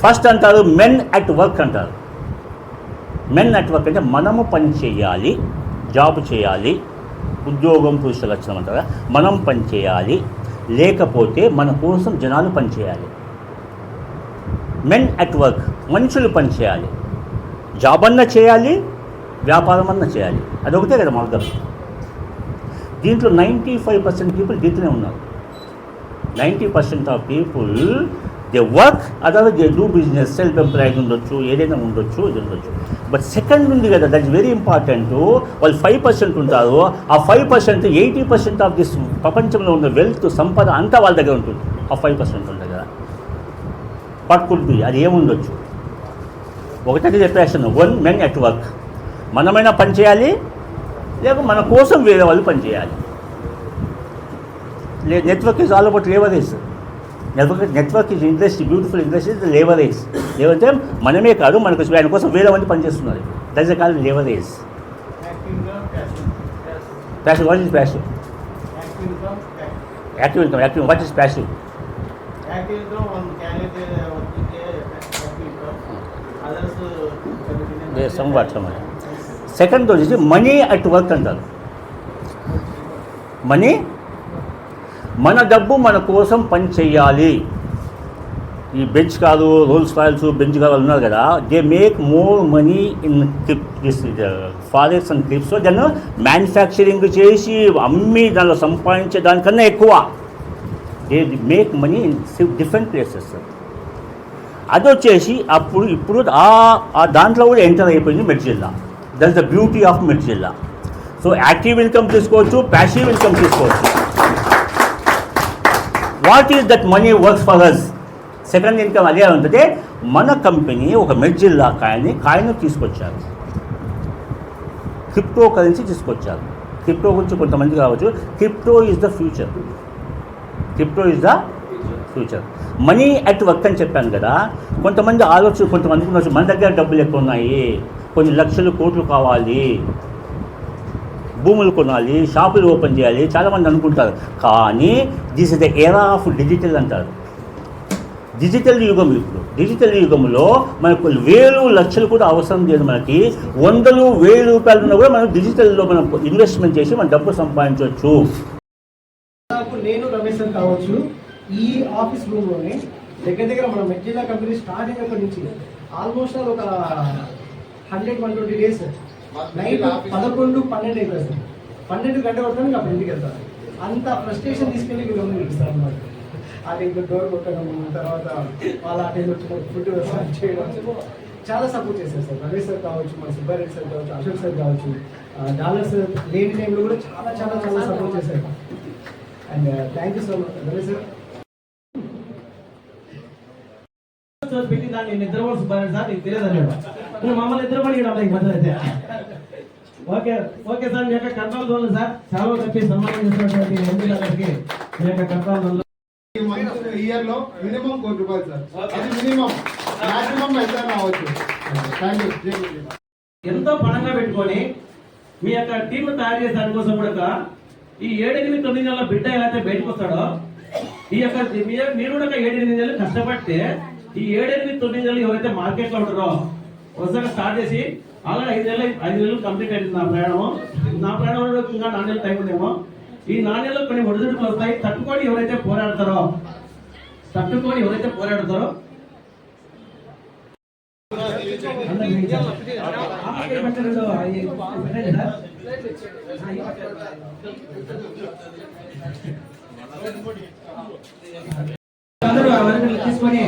First అంటారు men at work అంటారు. Men at work అంటే మనము పని చేయాలి, జాబ్ చేయాలి, ఉద్యోగం పురుష లక్షణం అంటారా, మనం పని చేయాలి, లేకపోతే మన కోసం జనాలు పని చేయాలి. మెన్ అట్ వర్క్, మనుషులు పని చేయాలి, జాబ్ అన్నా చేయాలి, వ్యాపారం అన్నా చేయాలి. అదొకటే కదా మార్గం. దీంట్లో 95% పీపుల్ దీంట్లోనే ఉన్నారు. 90% of people they work, other they do business, self employed ఉండొచ్చు, ఏదైనా ఉండొచ్చు, ఇది ఉండొచ్చు. బట్ సెకండ్ ఉంది కదా, దట్ ఇస్ వెరీ ఇంపార్టెంట్. వాళ్ళు 5% ఉంటారు. ఆ 5% 80% ఆఫ్ దిస్ ప్రపంచంలో ఉన్న వెల్త్, సంపద అంతా వాళ్ళ దగ్గర ఉంటుంది. ఆ 5% ఉంటుంది కదా, వాట్ కుడ్ బి, అది ఏముండొచ్చు? ఒకటే చెప్పేస్తాను, వన్ మెన్ అట్ వర్క్, మనమైనా పని చేయాలి, లేక మన కోసం వేరే వాళ్ళు పని చేయాలి. Network is all about leverage. Network is industry, beautiful industry is leverage. లేదంటే మనమే కాదు, మనకు ఆయన కోసం వేరే మంది పనిచేస్తున్నారు. That is called leverage. Passive, what is passive? Active income. Active, what is passive? Second వచ్చేసి మనీ అట్ వర్క్ అంటారు. మనీ, మన డబ్బు మన కోసం పని చెయ్యాలి. ఈ బెంచ్ కాదు, రోల్స్ రాయల్స్, బెంచ్ కాదు ఉన్నారు కదా, they make more money in forex and cryptos. దాన్ని మ్యానుఫ్యాక్చరింగ్ చేసి అమ్మి దానిలో సంపాదించే దానికన్నా ఎక్కువ they make money in different places. అది వచ్చేసి ఇప్పుడు ఆ దాంట్లో కూడా ఎంటర్ అయిపోయింది Medzilla. That is the beauty of Medzilla. So active income తీసుకోవచ్చు, ప్యాసివ్ ఇన్కమ్ తీసుకోవచ్చు. What is that money works for us? Second income అదే ఉంటుంది. మన కంపెనీ ఒక మెడ్జిల్లా కాయిన్ తీసుకొచ్చారు, క్రిప్టో కరెన్సీ తీసుకొచ్చారు. క్రిప్టో గురించి కొంతమంది కావచ్చు, crypto is the future. Crypto is the future. Money at work అని చెప్పాను కదా. కొంతమంది కొంతమందికి మన దగ్గర డబ్బులు ఎక్కువ ఉన్నాయి, కొన్ని లక్షలు కోట్లు కావాలి, భూములు కొనాలి, షాపులు ఓపెన్ చేయాలి, చాలామంది అనుకుంటారు. కానీ this is the era of digital అంటారు. డిజిటల్ యుగం. ఇప్పుడు డిజిటల్ యుగంలో మనకు వేలు లక్షలు కూడా అవసరం లేదు. మనకి 100,000 రూపాయలు ఉన్నా కూడా మనం డిజిటల్లో మనం ఇన్వెస్ట్మెంట్ చేసి మన డబ్బు సంపాదించవచ్చు. నేను రమేష్ అని కావచ్చు, ఈ ఆఫీస్ రూమ్లోనే దగ్గర మన మెడ్జిల్లా కంపెనీ స్టార్ట్ అయినప్పటి నుంచి ఆల్మోస్ట్ ఒక 100-120 డేస్ నైట్ 11-12 అయిపోయింది సార్. 12 గంటల వరకు అప్పుడు ఇంటికి వెళ్తాను. అంత ఫ్రస్ట్రేషన్ తీసుకెళ్ళి వీళ్ళు పిలుస్తాను అనమాట. ఆ టైంలో డోర్ కొట్టడం, తర్వాత వాళ్ళ ఆ టైంలో వచ్చిన ఫుడ్ చేయడం చాలా సపోర్ట్ చేశారు సార్. రమేష్ సార్ కావచ్చు, మన సుబ్బారెడ్డి సార్ కావచ్చు, అశోక్ సార్ కావచ్చు, డాలర్స్ లేని టైంలో కూడా చాలా చాలా చాలా సపోర్ట్ చేశారు. And thank you so much Ramesh sir. పెట్టి దాన్ని నిద్రపోడు సుబ్బారెడ్డి సార్, నీకు తెలియదు అన్నాడు. నువ్వు మమ్మల్ని నిద్రపడి ఈ మధ్య అయితే ఓకే ఓకే సార్. మీ యొక్క కంట్రోల్ సార్ చాలా చెప్పి సన్మానం చేసినటువంటి ఎంపీ గారికి మీ యొక్క కంట్రోల్ ఇయర్ లో మినిమం ₹1,00,00,000 సార్. అది మినిమం, మాక్సిమం ఎంత రావచ్చు. ఎంతో పణంగా పెట్టుకొని మీ యొక్క టీం తయారు చేసే దానికోసం కూడా ఈ 7-8 నెలల బిడ్డ ఎలా అయితే బయటకు వస్తాడో, ఈ యొక్క మీరు కూడా 7-8 నెలలు కష్టపడితే ఈ 7-9 నెలలు ఎవరైతే మార్కెట్ లో ఉంటారో వరుసగా స్టార్ట్ చేసి ఆల్రెడీ 5 నెలలు కంప్లీట్ అయింది నా ప్రయాణం. నా ప్రయాణంలో ఇంకా 4 నెలలు టైం ఉందేమో. ఈ 4 నెలలు కొన్ని ఒడిదుడుకులు వస్తాయి. తట్టుకొని ఎవరైతే పోరాడతారో అందరూ తీసుకొని